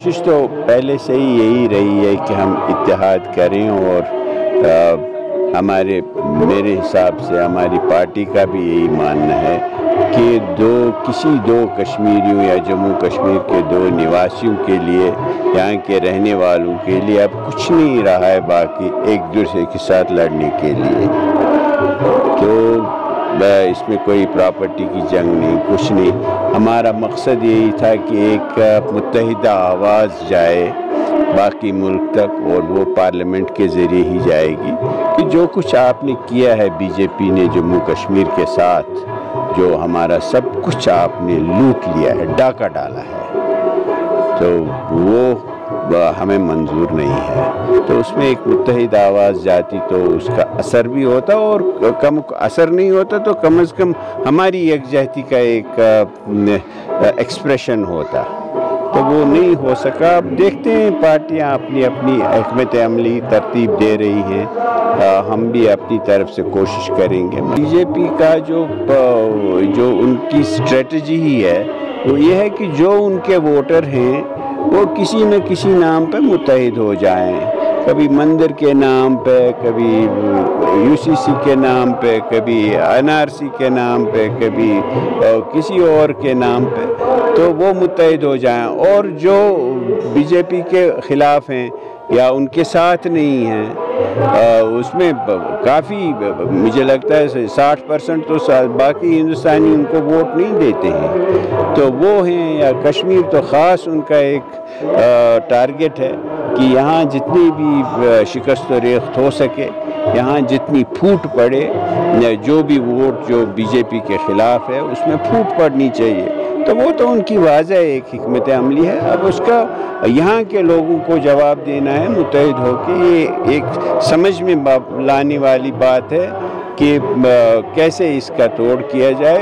کوشش تو پہلے سے ہی یہی رہی ہے کہ ہم اتحاد کریں اور میرے حساب سے ہماری پارٹی کا بھی یہی ماننا ہے کہ کسی دو کشمیریوں یا جموں کشمیر کے دو نواسیوں کے لیے، یہاں کے رہنے والوں کے لیے اب کچھ نہیں رہا ہے باقی ایک دوسرے کے ساتھ لڑنے کے لیے۔ تو اس میں کوئی پراپرٹی کی جنگ نہیں، کچھ نہیں۔ ہمارا مقصد یہی تھا کہ ایک متحدہ آواز جائے باقی ملک تک، اور وہ پارلیمنٹ کے ذریعے ہی جائے گی کہ جو کچھ آپ نے کیا ہے بی جے پی نے جموں کشمیر کے ساتھ، جو ہمارا سب کچھ آپ نے لوٹ لیا ہے، ڈاکہ ڈالا ہے، تو وہ ہمیں منظور نہیں ہے۔ تو اس میں ایک متحد آواز جاتی تو اس کا اثر بھی ہوتا، اور کم اثر نہیں ہوتا تو کم از کم ہماری یکجہتی کا ایک ایکسپریشن ہوتا، تو وہ نہیں ہو سکا۔ اب دیکھتے ہیں، پارٹیاں اپنی اپنی حکمت عملی ترتیب دے رہی ہیں، ہم بھی اپنی طرف سے کوشش کریں گے۔ بی جے پی کا جو ان کی اسٹریٹجی ہی ہے وہ یہ ہے کہ جو ان کے ووٹر ہیں وہ کسی نہ کسی نام پہ متحد ہو جائیں، کبھی مندر کے نام پہ، کبھی یو سی سی کے نام پہ، کبھی این آر سی کے نام پہ، کبھی کسی اور کے نام پہ، تو وہ متحد ہو جائیں، اور جو بی جے پی کے خلاف ہیں یا ان کے ساتھ نہیں ہیں، اس میں کافی مجھے لگتا ہے 60% تو باقی ہندوستانی ان کو ووٹ نہیں دیتے ہیں، تو وہ ہیں، یا کشمیر تو خاص ان کا ایک ٹارگٹ ہے کہ یہاں جتنی بھی شکست و ریخت ہو سکے، یہاں جتنی پھوٹ پڑے، جو بھی ووٹ جو بی جے پی کے خلاف ہے اس میں پھوٹ پڑنی چاہیے، تو وہ تو ان کی واضح ایک حکمت عملی ہے۔ اب اس کا یہاں کے لوگوں کو جواب دینا ہے متحد ہو کے، یہ ایک سمجھ میں لانے والی بات ہے کہ کیسے اس کا توڑ کیا جائے۔